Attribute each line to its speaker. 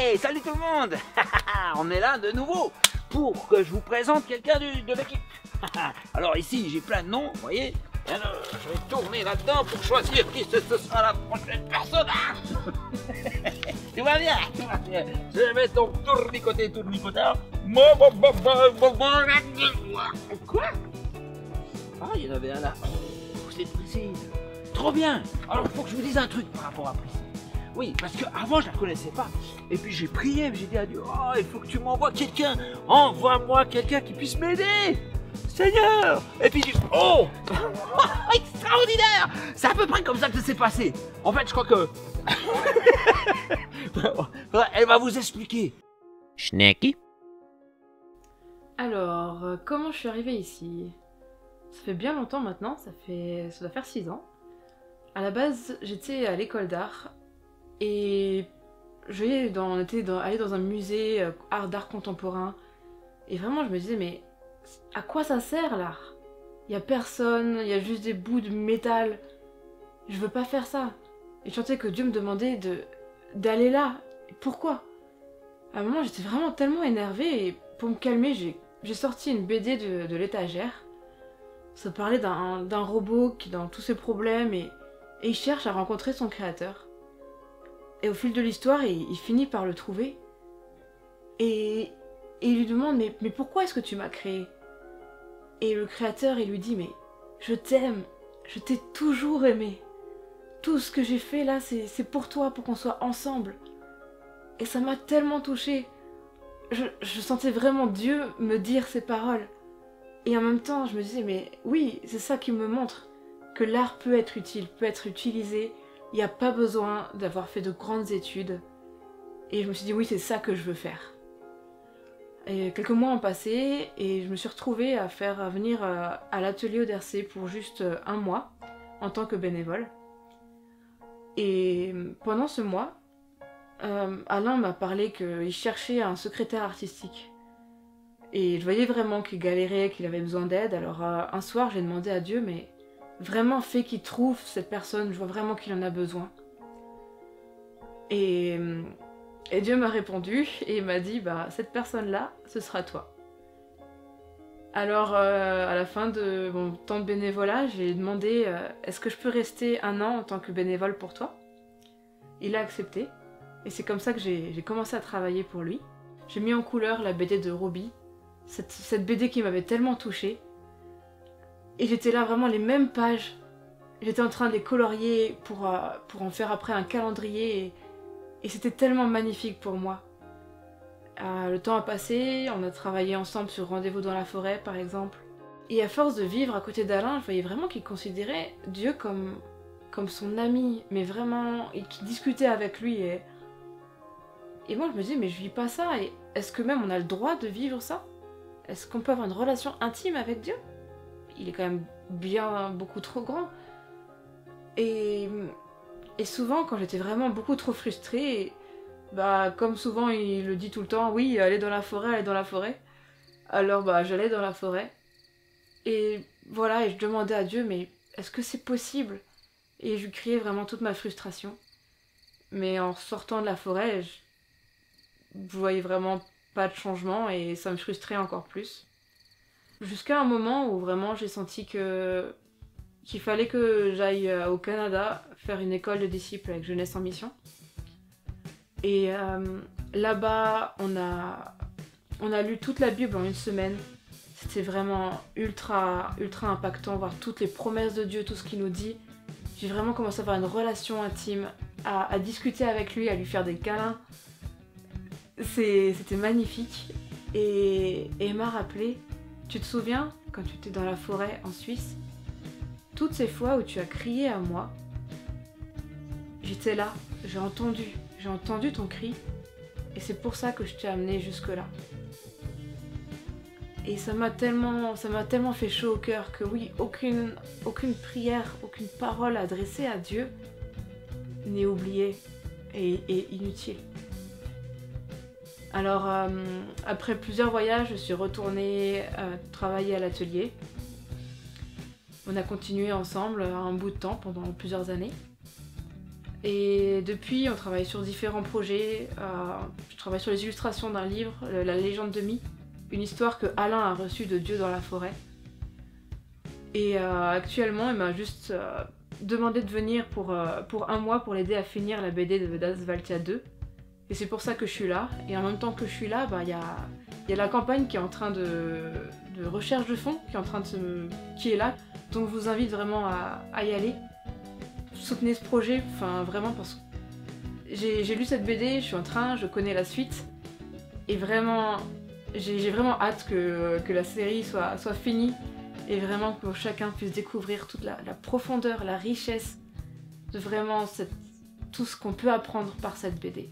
Speaker 1: Hey, salut tout le monde. On est là de nouveau pour que je vous présente quelqu'un de l'équipe. Alors ici, j'ai plein de noms, vous voyez. Alors, je vais tourner là-dedans pour choisir qui ce sera la prochaine personne. Tout va bien, tout va bien. Je vais donc tournicoter. Quoi? Ah, il y en avait un là. Oh, c'est Priscille. Trop bien. Alors, il faut que je vous dise un truc par rapport à Priscille. Oui, parce qu'avant, je la connaissais pas. Et puis, j'ai prié, j'ai dit à Dieu, oh, il faut que tu m'envoies quelqu'un. Envoie-moi quelqu'un qui puisse m'aider. Seigneur. Et puis, oh, extraordinaire. C'est à peu près comme ça que ça s'est passé. En fait, je crois que... Elle va vous expliquer. Schnecky.
Speaker 2: Alors, comment je suis arrivée ici? Ça fait bien longtemps maintenant, ça doit faire 6 ans. À la base, j'étais à l'école d'art et on était allé dans un musée d'art contemporain et vraiment je me disais mais à quoi ça sert l'art? Il y a personne, il y a juste des bouts de métal. Je veux pas faire ça. Et je sentais que Dieu me demandait d'aller là. Pourquoi? À un moment, j'étais vraiment tellement énervée et pour me calmer, j'ai sorti une BD de l'étagère. Ça parlait d'un robot qui est dans tous ses problèmes et il cherche à rencontrer son créateur. Et au fil de l'histoire, il finit par le trouver. Et il lui demande mais pourquoi est-ce que tu m'as créé? Et le créateur, il lui dit mais je t'aime, je t'ai toujours aimé. Tout ce que j'ai fait là, c'est pour toi, pour qu'on soit ensemble. Et ça m'a tellement touchée. Je sentais vraiment Dieu me dire ces paroles. Et en même temps, je me disais, mais oui, c'est ça qui me montre que l'art peut être utile, peut être utilisé. Il n'y a pas besoin d'avoir fait de grandes études. Et je me suis dit, oui, c'est ça que je veux faire. Et quelques mois ont passé et je me suis retrouvée à faire venir à l'atelier Odercé pour juste 1 mois en tant que bénévole. Et pendant ce mois, Alain m'a parlé qu'il cherchait un secrétaire artistique. Et je voyais vraiment qu'il galérait, qu'il avait besoin d'aide. Alors un soir, j'ai demandé à Dieu, mais vraiment fais qu'il trouve cette personne, je vois vraiment qu'il en a besoin. Et Dieu m'a répondu et il m'a dit, bah cette personne-là, ce sera toi. Alors à la fin de mon temps de bénévolat, j'ai demandé, est-ce que je peux rester 1 an en tant que bénévole pour toi? Il a accepté. Et c'est comme ça que j'ai commencé à travailler pour lui. J'ai mis en couleur la BD de Roby, cette BD qui m'avait tellement touchée. Et j'étais là vraiment les mêmes pages. J'étais en train de les colorier pour en faire après un calendrier. Et c'était tellement magnifique pour moi. Le temps a passé, on a travaillé ensemble sur Rendez-vous dans la forêt par exemple. Et à force de vivre à côté d'Alain, je voyais vraiment qu'il considérait Dieu comme son ami, mais vraiment, et qui discutait avec lui. Et moi je me disais, mais je vis pas ça, et est-ce que même on a le droit de vivre ça? Est-ce qu'on peut avoir une relation intime avec Dieu? Il est quand même bien beaucoup trop grand. Et souvent, quand j'étais vraiment beaucoup trop frustrée, bah comme souvent il le dit tout le temps, oui, allez dans la forêt. Alors bah j'allais dans la forêt. Et voilà, et je demandais à Dieu, mais est-ce que c'est possible? Et je lui criais vraiment toute ma frustration. Mais en sortant de la forêt, je voyais vraiment pas de changement et ça me frustrait encore plus. Jusqu'à un moment où vraiment j'ai senti qu'il fallait que j'aille au Canada faire une école de disciples avec Jeunesse en Mission. Et là-bas, on a lu toute la Bible en 1 semaine. C'était vraiment ultra impactant, voir toutes les promesses de Dieu, tout ce qu'il nous dit. J'ai vraiment commencé à avoir une relation intime, à discuter avec lui, à lui faire des câlins. C'était magnifique. Et il m'a rappelé, tu te souviens, quand tu étais dans la forêt en Suisse, toutes ces fois où tu as crié à moi, j'étais là, j'ai entendu ton cri, et c'est pour ça que je t'ai amené jusque-là. Et ça m'a tellement fait chaud au cœur que oui, aucune prière, aucune parole adressée à Dieu n'est oubliée et inutile. Alors, après plusieurs voyages, je suis retournée travailler à l'atelier. On a continué ensemble un bout de temps pendant plusieurs années. Et depuis, on travaille sur différents projets. Je travaille sur les illustrations d'un livre, La légende de Mi, une histoire que Alain a reçue de Dieu dans la forêt. Et actuellement, il m'a juste demandé de venir pour un mois pour l'aider à finir la BD d'Asvaltia 2. Et c'est pour ça que je suis là. Et en même temps que je suis là, il y a la campagne qui est en train de recherche de fonds, qui est là. Donc je vous invite vraiment à y aller. Soutenez ce projet, enfin vraiment, parce que j'ai lu cette BD, je connais la suite. Et vraiment, j'ai vraiment hâte que la série soit finie. Et vraiment que chacun puisse découvrir toute la profondeur, la richesse de vraiment tout ce qu'on peut apprendre par cette BD.